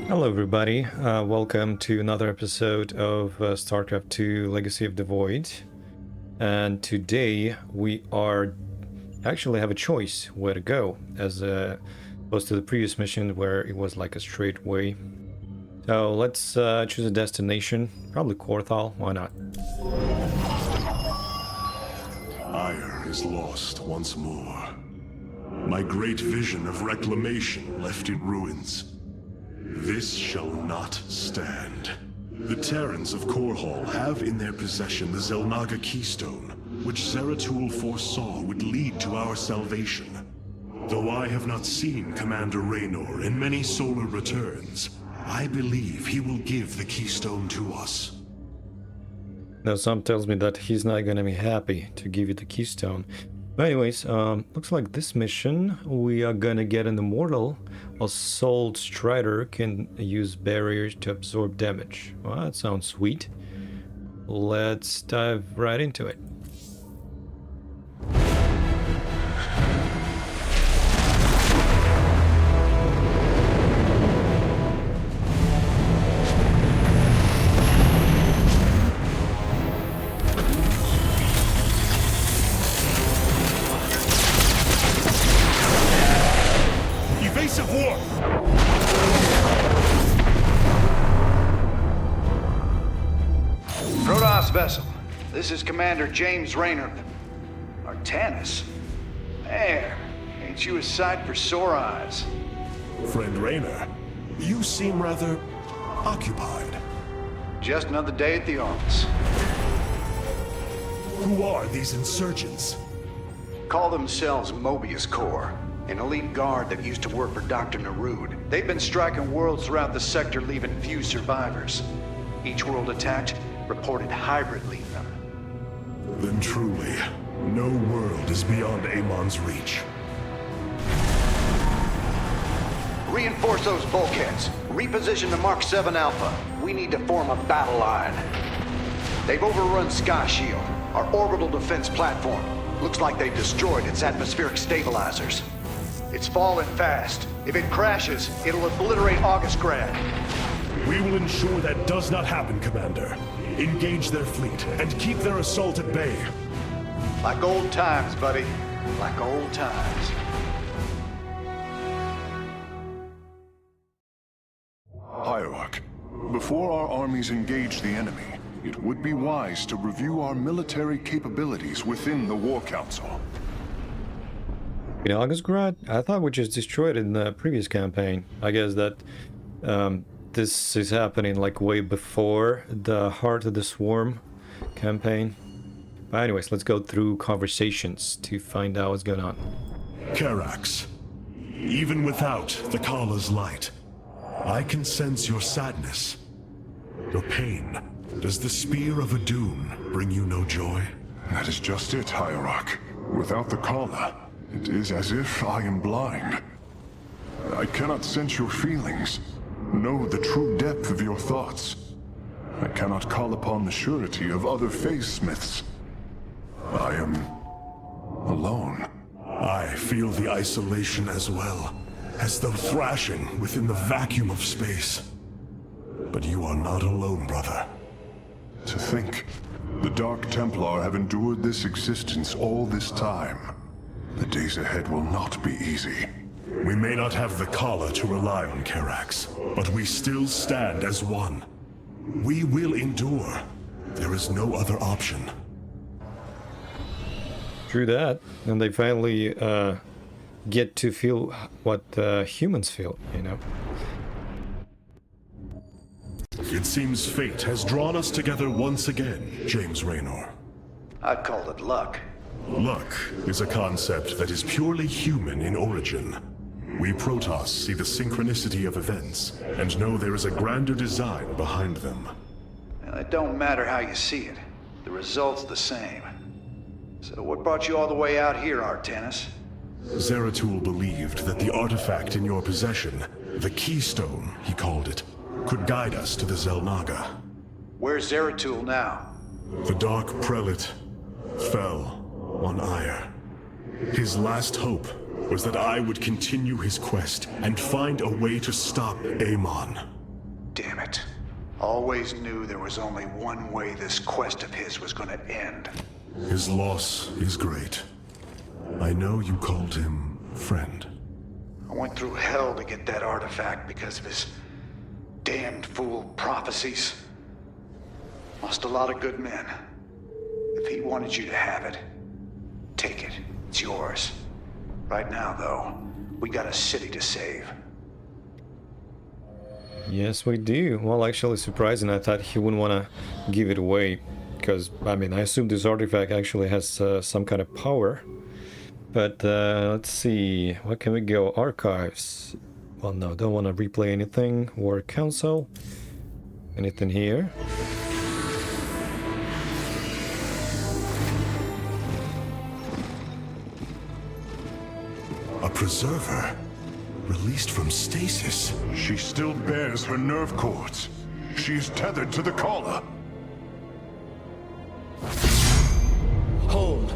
Hello everybody, welcome to another episode of StarCraft 2 Legacy of the Void. And today we are actually have a choice where to go, as opposed to the previous mission where it was like a straight way. So let's choose a destination, probably Korhal, why not? Ire is lost once more. My great vision of reclamation left in ruins. This shall not stand. The Terrans of Korhal have in their possession the Xel'Naga Keystone, which Zeratul foresaw would lead to our salvation. Though I have not seen Commander Raynor in many solar returns, I believe he will give the Keystone to us. Now some tells me that he's not gonna be happy to give you the Keystone. But anyways, looks like this mission we are gonna get an Immortal. Assault Strider can use barriers to absorb damage. Well, that sounds sweet. Let's dive right into it. Protoss vessel. This is Commander James Raynor. Artanis? Man, ain't you a sight for sore eyes? Friend Raynor, you seem rather occupied. Just another day at the office. Who are these insurgents? Call themselves Moebius Corps, an elite guard that used to work for Dr. Narud. They've been striking worlds throughout the sector, leaving few survivors. Each world attacked reported hybrid leave them. Then truly, no world is beyond Amon's reach. Reinforce those bulkheads. Reposition the Mark 7 Alpha. We need to form a battle line. They've overrun Sky Shield, our orbital defense platform. Looks like they've destroyed its atmospheric stabilizers. It's falling fast. If it crashes, it'll obliterate Augustgrad. We will ensure that does not happen, Commander. Engage their fleet and keep their assault at bay. Like old times, buddy. Like old times. Hierarch, before our armies engage the enemy, it would be wise to review our military capabilities within the War Council. In Augustgrad? I thought we just destroyed it in the previous campaign. I guess that this is happening like way before the Heart of the Swarm campaign. But anyways, let's go through conversations to find out what's going on. Karax, even without the Kala's light, I can sense your sadness, your pain. Does the Spear of Adun bring you no joy? That is just it, Hierarch. Without the Kala, it is as if I am blind. I cannot sense your feelings, know the true depth of your thoughts. I cannot call upon the surety of other phase-smiths. I am alone. I feel the isolation as well, as though thrashing within the vacuum of space. But you are not alone, brother. To think, the Dark Templar have endured this existence all this time. The days ahead will not be easy. We may not have the Kala to rely on, Karax, but we still stand as one. We will endure. There is no other option. True that. And they finally get to feel what humans feel, you know? It seems fate has drawn us together once again, James Raynor. I'd call it luck. Luck is a concept that is purely human in origin. We Protoss see the synchronicity of events and know there is a grander design behind them. Well, it don't matter how you see it. The result's the same. So what brought you all the way out here, Artanis? Zeratul believed that the artifact in your possession, the Keystone, he called it, could guide us to the Xel'Naga. Where's Zeratul now? The Dark Prelate fell on Ire. His last hope was that I would continue his quest and find a way to stop Amon. Damn it. Always knew there was only one way this quest of his was gonna end. His loss is great. I know you called him friend. I went through hell to get that artifact because of his damned fool prophecies. Lost a lot of good men. If he wanted you to have it, take it. It's yours. Right now, though, we got a city to save. Yes, we do. Well, actually surprising. I thought he wouldn't want to give it away. Because, I mean, I assume this artifact actually has some kind of power. But, let's see. What can we go? Archives. Well, no, don't want to replay anything. War Council. Anything here? A preserver? Released from stasis? She still bears her nerve cords. She is tethered to the collar. Hold.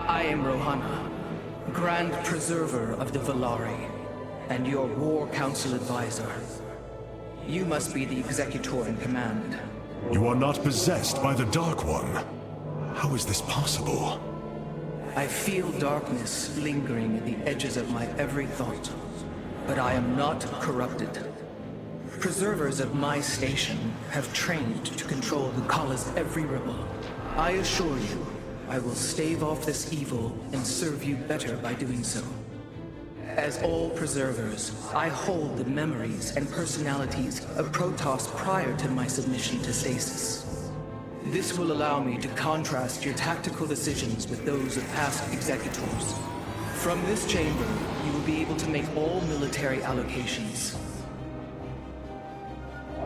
I am Rohana, Grand Preserver of the Valari, and your War Council advisor. You must be the Executor in command. You are not possessed by the Dark One. How is this possible? I feel darkness lingering at the edges of my every thought, but I am not corrupted. Preservers of my station have trained to control the Kala's every ripple. I assure you, I will stave off this evil and serve you better by doing so. As all preservers, I hold the memories and personalities of Protoss prior to my submission to stasis. This will allow me to contrast your tactical decisions with those of past executors. From this chamber, you will be able to make all military allocations.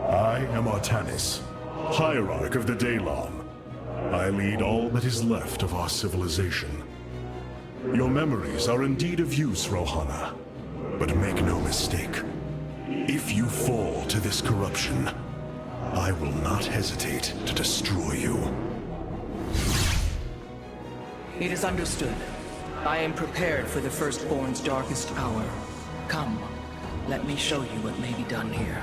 I am Artanis, Hierarch of the Daylon. I lead all that is left of our civilization. Your memories are indeed of use, Rohana. But make no mistake. If you fall to this corruption, I will not hesitate to destroy you. It is understood. I am prepared for the Firstborn's darkest hour. Come, let me show you what may be done here.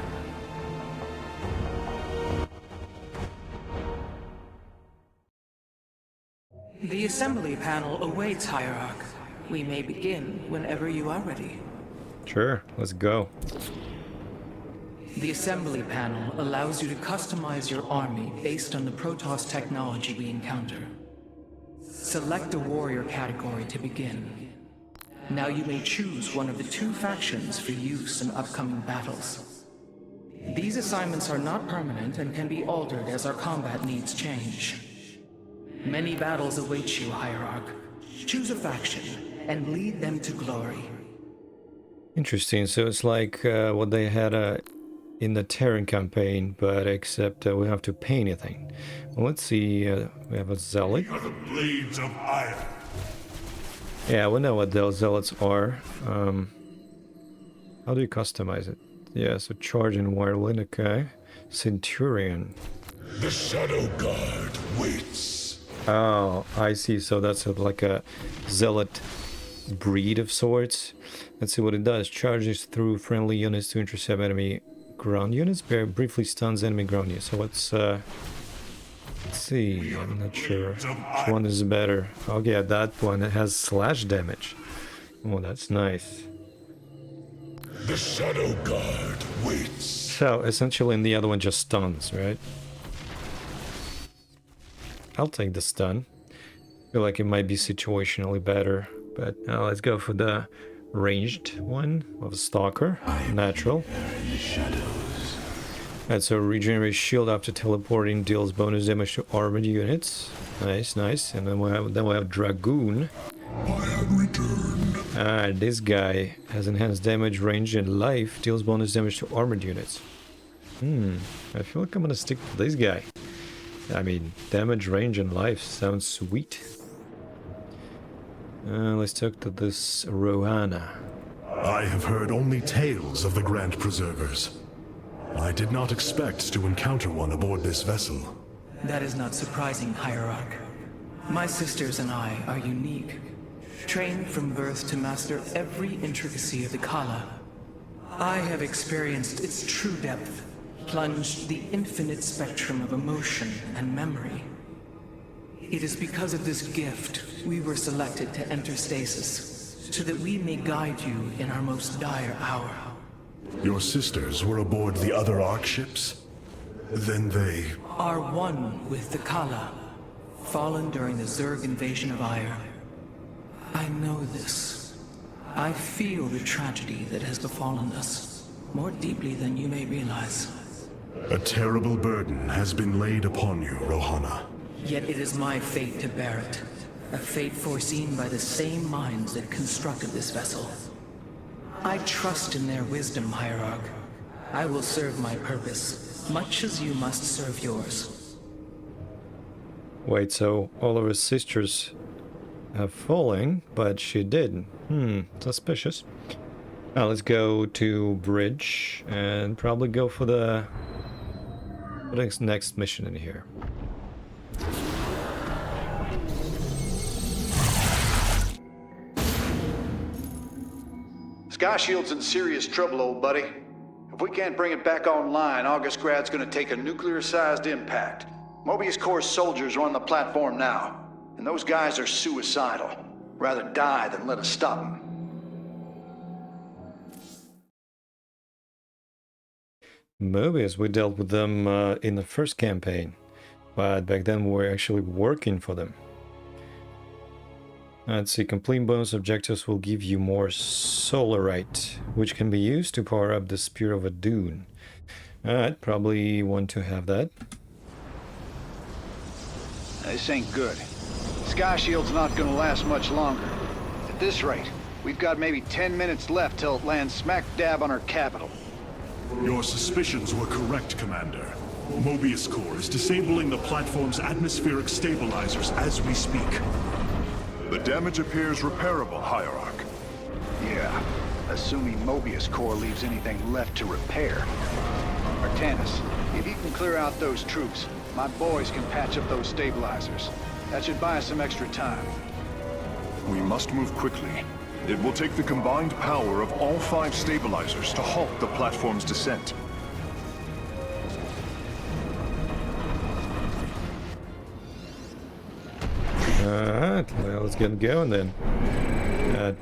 The assembly panel awaits, Hierarch. We may begin whenever you are ready. Sure, let's go. The assembly panel allows you to customize your army based on the Protoss technology we encounter. Select a warrior category to begin. Now you may choose one of the two factions for use in upcoming battles. These assignments are not permanent and can be altered as our combat needs change. Many battles await you, Hierarch. Choose a faction and lead them to glory. Interesting. So it's like what they had in the Terran campaign, but except we have to pay anything. Well, let's see. We have a zealot. Are the blades of iron. Yeah, we know what those zealots are. How do you customize it? Yeah, so charge and wireless. Okay. Centurion. The Shadow Guard waits. Oh, I see. So that's like a zealot breed of sorts. Let's see what it does. Charges through friendly units to intercept enemy ground units. Briefly stuns enemy ground units. So let's see. I'm not sure which one is better. Oh yeah, that one. It has slash damage. Oh, that's nice. The Shadow Guard waits. So essentially, the other one just stuns, right? I'll take the stun. Feel like it might be situationally better, but let's go for the ranged one of a stalker. Natural. And so regenerate shield after teleporting, deals bonus damage to armored units. Nice, nice. And then we have Dragoon. I have returned. This guy has enhanced damage, range, and life. Deals bonus damage to armored units. I feel like I'm gonna stick to this guy. I mean, damage, range, and life sounds sweet. Let's talk to this Rohana. I have heard only tales of the Grand Preservers. I did not expect to encounter one aboard this vessel. That is not surprising, Hierarch. My sisters and I are unique, trained from birth to master every intricacy of the Kala. I have experienced its true depth plunged the infinite spectrum of emotion and memory. It is because of this gift we were selected to enter stasis, so that we may guide you in our most dire hour. Your sisters were aboard the other Ark ships? Then they... Are one with the Kala, fallen during the Zerg invasion of Aiur. I know this. I feel the tragedy that has befallen us, more deeply than you may realize. A terrible burden has been laid upon you, Rohana. Yet it is my fate to bear it. A fate foreseen by the same minds that constructed this vessel. I trust in their wisdom, Hierarch. I will serve my purpose, much as you must serve yours. Wait, so all of her sisters have fallen, but she didn't. Suspicious. Now let's go to bridge and probably go for the next mission in here. Sky Shield's in serious trouble, old buddy. If we can't bring it back online, Augustgrad's gonna take a nuclear-sized impact. Moebius Corps soldiers are on the platform now, and those guys are suicidal. Rather die than let us stop them. Moebius, we dealt with them in the first campaign, but back then we were actually working for them. Let's see, complete bonus objectives will give you more solarite, which can be used to power up the Spear of Adun. I'd probably want to have that. This ain't good. Sky Shield's not gonna last much longer. At this rate, we've got maybe 10 minutes left till it lands smack dab on our capital. Your suspicions were correct, Commander. Moebius Corps is disabling the platform's atmospheric stabilizers as we speak. The damage appears repairable, Hierarch. Yeah, assuming Moebius Corps leaves anything left to repair. Artanis, if you can clear out those troops, my boys can patch up those stabilizers. That should buy us some extra time. We must move quickly. It will take the combined power of all 5 stabilizers to halt the platform's descent. Alright, well, let's get going then.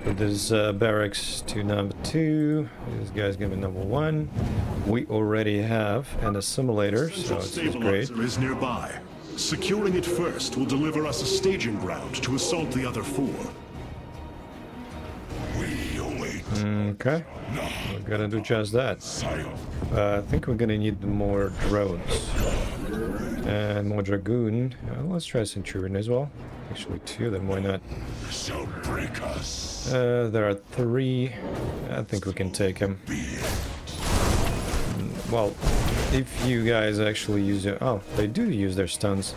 Put this barracks to number 2. This guy's gonna be number 1. We already have an assimilator, so it's great. Stabilizer is nearby. Securing it first will deliver us a staging ground to assault the other 4. We await. Okay, we're gonna do just that. I think we're gonna need more drones and more dragoon. Let's try Centurion as well. Actually 2, then why not? Shall break us. There are 3. I think we can take them. Well, if you guys actually use it, oh, they do use their stuns.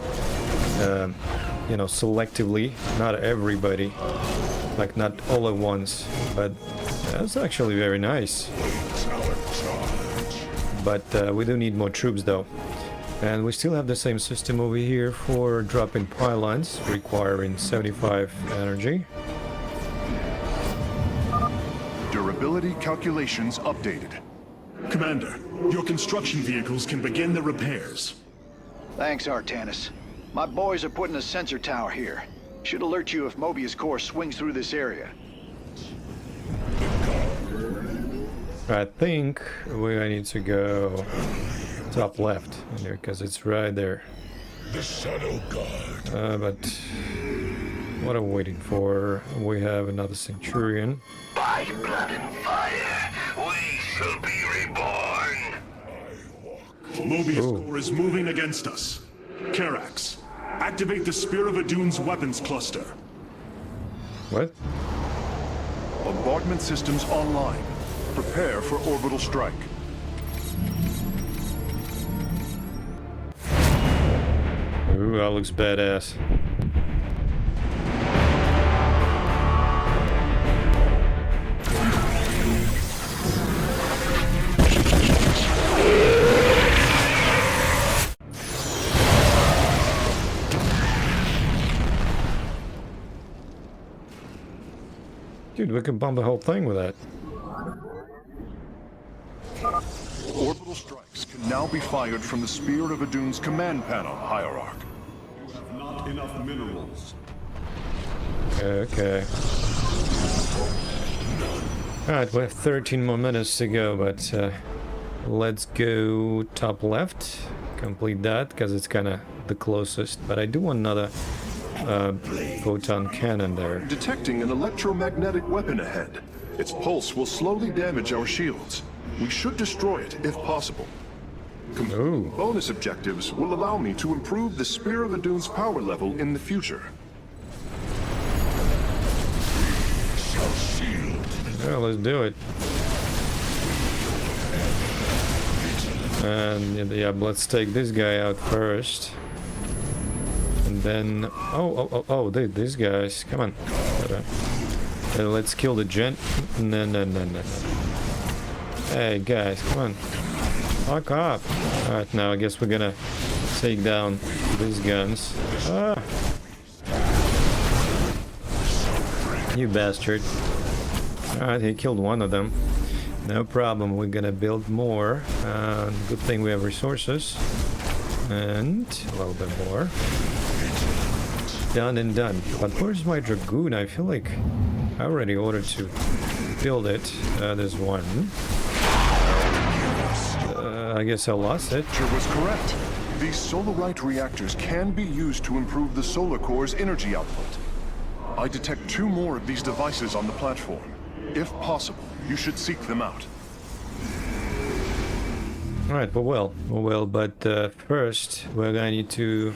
You know, selectively. Not everybody, like not all at once, but that's actually very nice. But we do need more troops though. And we still have the same system over here for dropping pylons, requiring 75 energy. Durability calculations updated. Commander, your construction vehicles can begin the repairs. Thanks, Artanis. My boys are putting a sensor tower here. Should alert you if Moebius Corps swings through this area. I think we need to go top left because it's right there. The Shadow Guard. But what are we waiting for? We have another Centurion. By blood and fire, we shall be reborn. Moebius Corps is moving against us. Karax, activate the Spear of Adun's weapons cluster. What? Bombardment systems online. Prepare for orbital strike. Ooh, that looks badass. Dude, we can bomb the whole thing with that. Orbital Strikes can now be fired from the Spear of Adun's command panel, Hierarch. You have not enough minerals. Okay. Alright, we have 13 more minutes to go, but let's go top left. Complete that, because it's kind of the closest. But I do want another photon cannon there. Detecting an electromagnetic weapon ahead. Its pulse will slowly damage our shields. We should destroy it, if possible. Ooh. Bonus objectives will allow me to improve the Spear of Adun's power level in the future. Yeah, let's do it. And yeah, let's take this guy out first. And then... Oh, these guys. Come on. Let's kill the gent. No. Hey, guys, come on. Fuck off. Alright, now I guess we're gonna take down these guns. Ah! You bastard. Alright, he killed one of them. No problem, we're gonna build more. Good thing we have resources. And a little bit more. Done and done. But where's my Dragoon? I feel like I already ordered to build it. There's one. I guess I lost it. Archer was correct. These Solarite reactors can be used to improve the Solar Core's energy output. I detect 2 more of these devices on the platform. If possible, you should seek them out. Alright, but first we're gonna need to...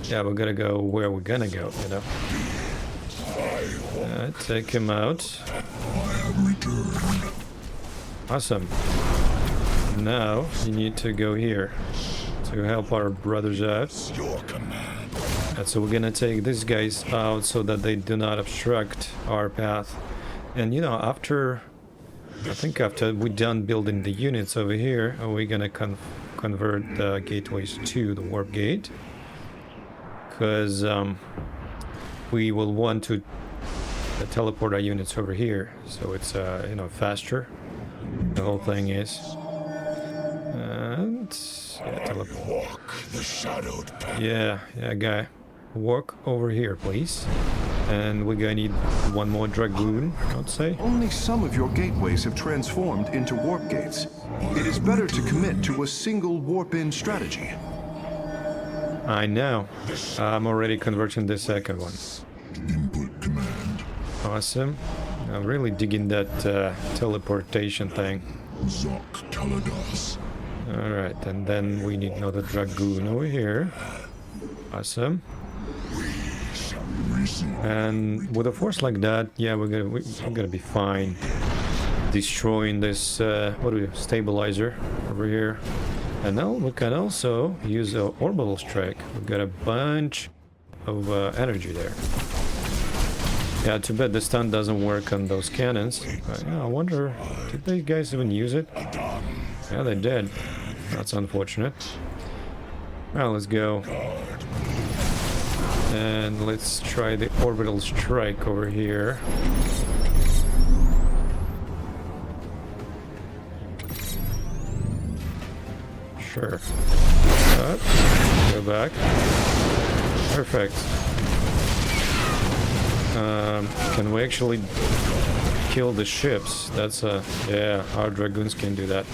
Yeah, we're gonna go where we're gonna go, you know. Take him out. Awesome. Now you need to go here to help our brothers out. And so we're gonna take these guys out so that they do not obstruct our path. And you know, after we're done building the units over here, we're gonna convert the gateways to the warp gate, because we will want to teleport our units over here, so it's you know, faster. The whole thing is. And yeah, teleport. Yeah, guy. Walk over here, please. And we're gonna need one more Dragoon, I'd say. Only some of your gateways have transformed into warp gates. It is better to commit to a single warp-in strategy. I know. I'm already converting the second one. Input command. Awesome. I'm really digging that teleportation thing. Alright, and then we need another Dragoon over here. Awesome. And with a force like that, yeah, we're gonna be fine. Destroying this stabilizer over here. And now we can also use an orbital strike. We've got a bunch of energy there. Yeah, too bad the stun doesn't work on those cannons. But, yeah, I wonder, did they guys even use it? Yeah, they did. That's unfortunate. Well, let's go. And let's try the orbital strike over here. Sure. Go back. Perfect. Can we actually kill the ships? That's yeah, our Dragoons can do that.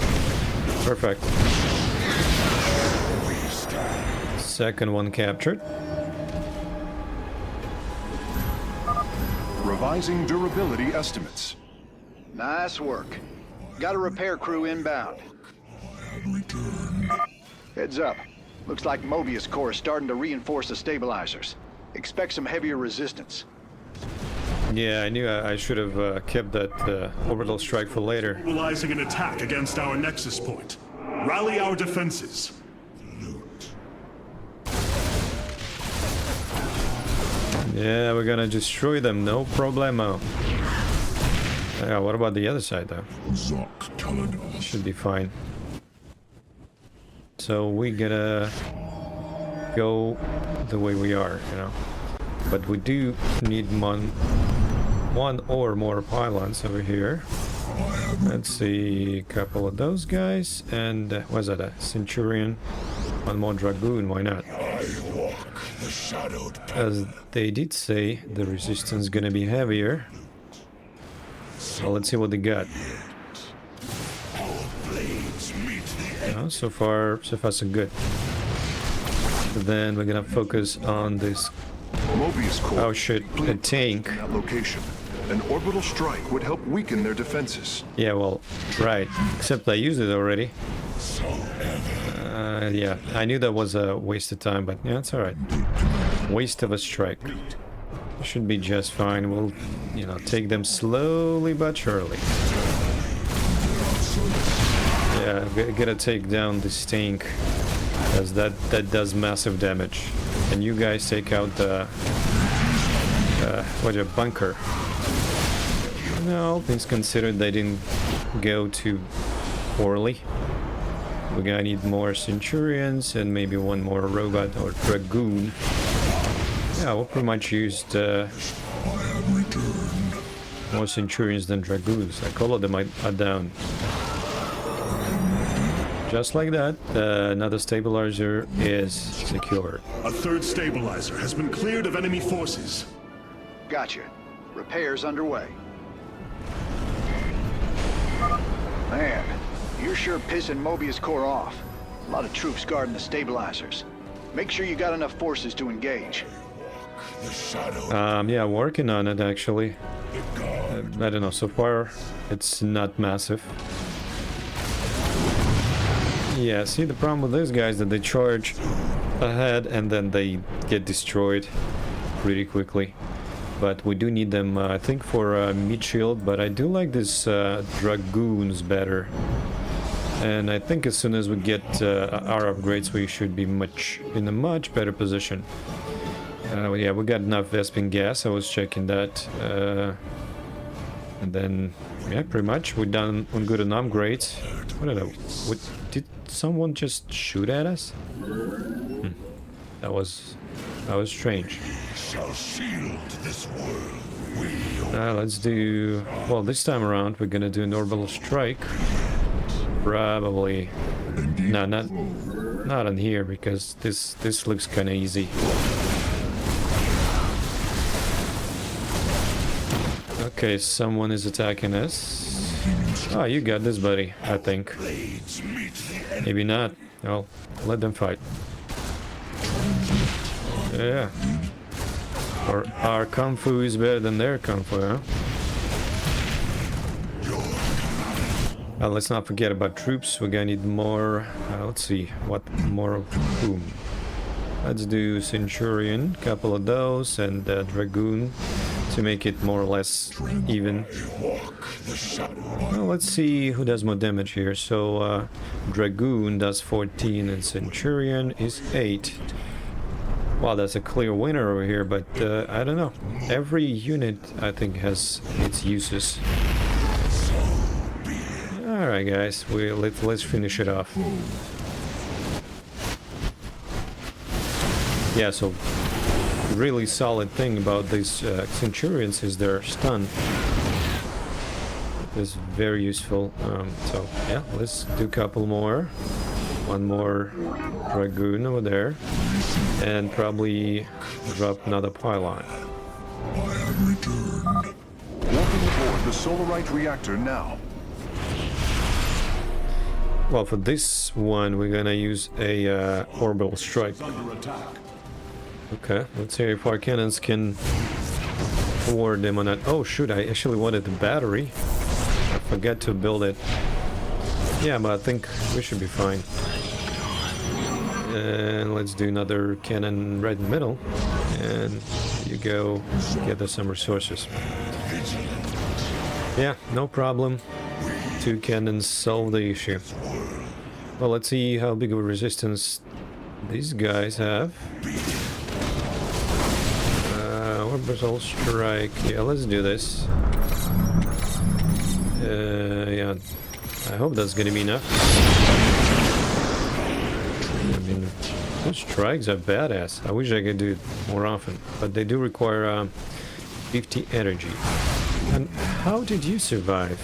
Perfect. Second one captured. Revising durability estimates. Nice work. Got a repair crew inbound. Heads up. Looks like Moebius Corps is starting to reinforce the stabilizers. Expect some heavier resistance. Yeah, I knew I should have kept that orbital strike for later. Mobilizing an attack against our nexus point. Rally our defenses. Yeah, we're gonna destroy them, no problemo. Yeah, what about the other side though? Should be fine. So we gotta go the way we are, you know. But we do need one or more pylons over here. Let's see, a couple of those guys, and what's that, a Centurion? One more Dragoon, why not? As they did say, the resistance gonna be heavier. So let's see what they got. So far so good. Then we're gonna focus on this. Moebius Corps. Oh shit, a tank. That location. An orbital strike would help weaken their defenses. Yeah, well, right. Except I used it already. Yeah, I knew that was a waste of time, but yeah, it's alright. Waste of a strike. Should be just fine. We'll, you know, take them slowly but surely. Yeah, gotta take down this tank, because that does massive damage. And you guys take out the what, a bunker. No, things considered, they didn't go too poorly. We're gonna need more Centurions and maybe one more robot or Dragoon. Yeah, we pretty much used more Centurions than Dragoons. Like all of them are down. Just like that, another stabilizer is secured. A third stabilizer has been cleared of enemy forces. Gotcha. Repairs underway. Man, you're sure pissing Moebius Corps off. A lot of troops guarding the stabilizers. Make sure you got enough forces to engage. Yeah, working on it actually. I don't know, so far it's not massive. Yeah, see, the problem with these guys that they charge ahead and then they get destroyed pretty quickly. But we do need them, I think, for mid shield. But I do like this Dragoons better. And I think as soon as we get our upgrades, we should be in a much better position. Yeah, we got enough Vespin gas. I was checking that. And then, yeah, pretty much we're done on good on upgrades. What did did someone just shoot at us? That was strange. Let's do, well, this time around we're gonna do an orbital strike. Probably, no, not on here, because this looks kind of easy. Okay, someone is attacking us. Oh, you got this, buddy, I think. Maybe not. Well, let them fight. Yeah. Or our Kung Fu is better than their Kung Fu, huh? Let's not forget about troops. We're gonna need more. Let's see, what more of whom? Let's do Centurion, couple of those, and Dragoon to make it more or less even. Well, let's see who does more damage here. So Dragoon does 14 and Centurion is 8. Wow, that's a clear winner over here, but I don't know. Every unit, I think, has its uses. Alright guys, let's finish it off. Yeah, so really solid thing about these Centurions is their stun. It's very useful. So yeah, let's do a couple more. One more Dragoon over there. And probably drop another Pylon. Walking aboard the Solarite reactor now. Well, for this one, we're gonna use a orbital strike. Okay, let's see if our cannons can forward them on that. Oh shoot, I actually wanted the battery. I forgot to build it. Yeah, but I think we should be fine. And let's do another cannon right in the middle. And you go gather some resources. Yeah, no problem. 2 cannons solve the issue. Well, let's see how big of a resistance these guys have. Orbital strike. Yeah, let's do this. Yeah, I hope that's gonna be enough. I mean, those strikes are badass. I wish I could do it more often, but they do require 50 energy. And how did you survive?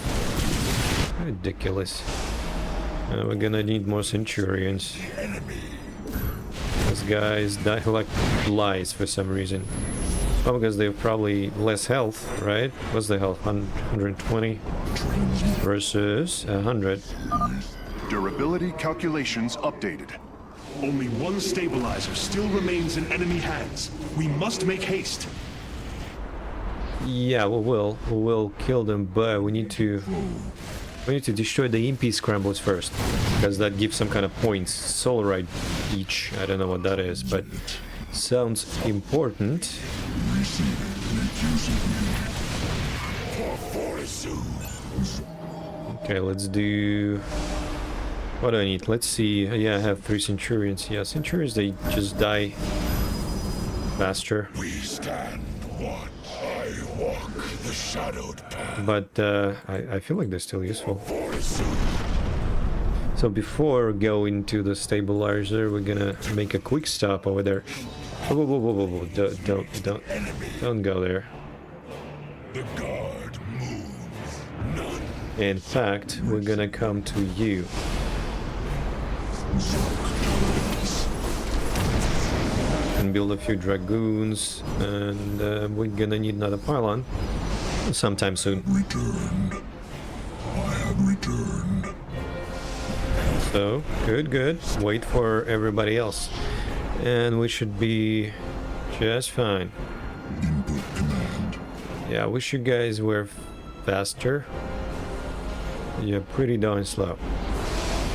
Ridiculous. We're gonna need more Centurions. These guys die like flies for some reason. Well, because they have probably less health, right? What's the health? 120 versus 100. Durability calculations updated. Only one stabilizer still remains in enemy hands. We must make haste. Yeah, we will kill them, but we need to destroy the EMP Scramblers first, because that gives some kind of points. Solarite each. I don't know what that is, but sounds important. Okay, let's do... What do I need? Let's see. Yeah, I have 3 Centurions. Yeah, Centurions, they just die faster. We stand watch. I walk the shadowed path. But I feel like they're still useful. So before going to the stabilizer, we're gonna make a quick stop over there. Whoa, whoa, whoa, whoa, whoa. Don't go there. The guard moves. None. In fact, we're gonna come to you. And build a few dragoons, and we're gonna need another pylon sometime soon. Returned. I have returned. So, good. Wait for everybody else. And we should be just fine. Input command. Yeah, I wish you guys were faster. You're pretty darn slow.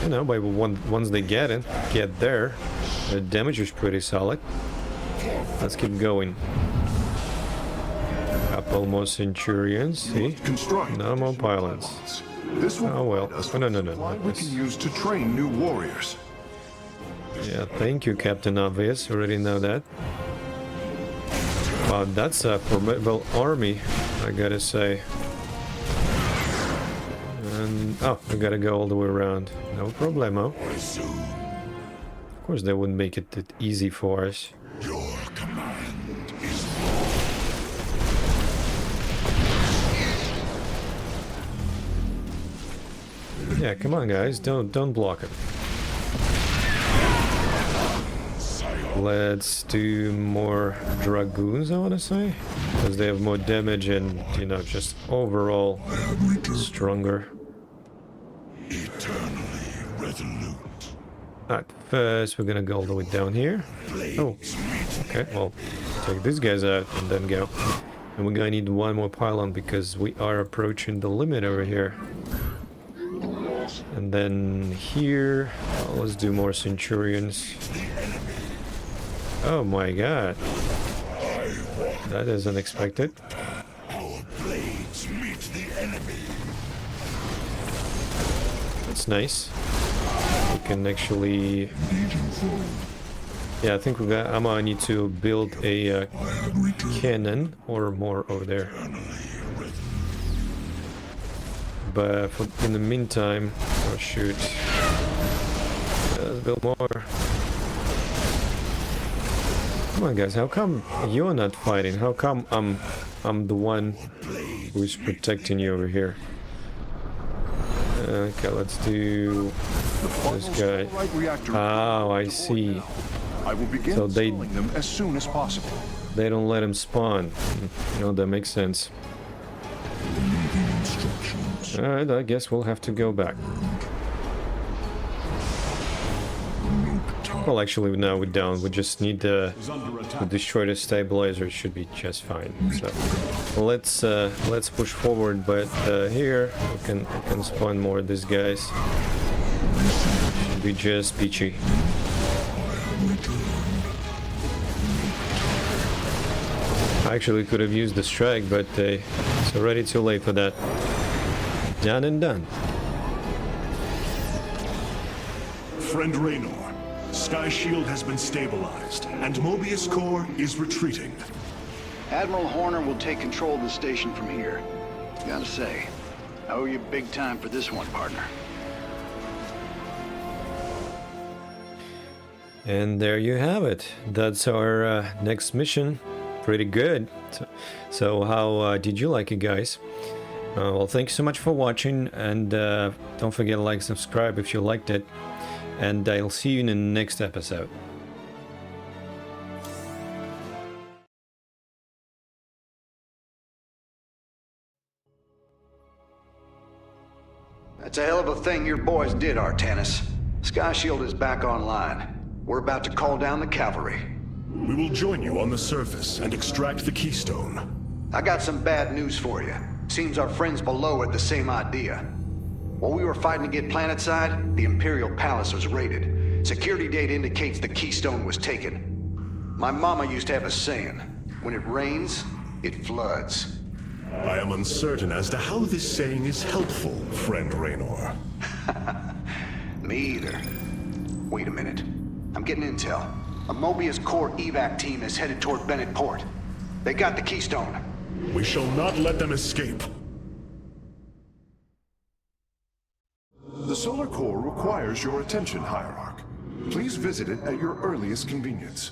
You know, but once they get there, the damage is pretty solid. Let's keep going. Couple more Centurions, see? No more pylons. This will Oh well. provide us Oh, no, with no, no, supply not we this. can use to train new warriors. Yeah, thank you, Captain Obvious. Already know that. Wow, that's a formidable army, I gotta say. And oh, we gotta go all the way around. No problemo. Of course, they wouldn't make it that easy for us. Your command is Yeah, come on, guys, don't block it. Let's do more dragoons, I want to say, because they have more damage and, you know, just overall stronger. eternally resolute. At first, we're gonna go all the way down here. Oh, okay, well, take these guys out and then go. And we're gonna need one more pylon because we are approaching the limit over here. And then here, let's do more Centurions. Oh my god. That is unexpected. Our blades meet the enemy. That's nice. We can actually... Yeah, I think I might need to build a cannon or more over there. But in the meantime... Oh shoot. Let's build more. Come on, guys, how come you're not fighting? How come I'm the one who's protecting you over here? Okay, let's do this guy. Oh, I see. I will begin So they- installing them as soon as possible. They don't let him spawn. You know, that makes sense. Alright, I guess we'll have to go back. Well, actually, now we're down. We just need to destroy the stabilizer. It should be just fine. So let's push forward. But here we can spawn more of these guys. Should be just peachy. I actually could have used the strike, but it's already too late for that. Done and done. Friend Raynor, Sky Shield has been stabilized, and Moebius Corps is retreating. Admiral Horner will take control of the station from here. Gotta say, I owe you big time for this one, partner. And there you have it. That's our next mission. Pretty good. So how did you like it, guys? Well, thanks so much for watching, and don't forget to like, subscribe if you liked it, and I'll see you in the next episode. That's a hell of a thing your boys did, Artanis. Sky Shield is back online. We're about to call down the cavalry. We will join you on the surface and extract the Keystone. I got some bad news for you. Seems our friends below had the same idea. While we were fighting to get planetside, the Imperial Palace was raided. Security data indicates the Keystone was taken. My mama used to have a saying, when it rains, it floods. I am uncertain as to how this saying is helpful, friend Raynor. Me either. Wait a minute. I'm getting intel. A Moebius Corps evac team is headed toward Bennett Port. They got the Keystone. We shall not let them escape. The Solar Core requires your attention, Hierarch. Please visit it at your earliest convenience.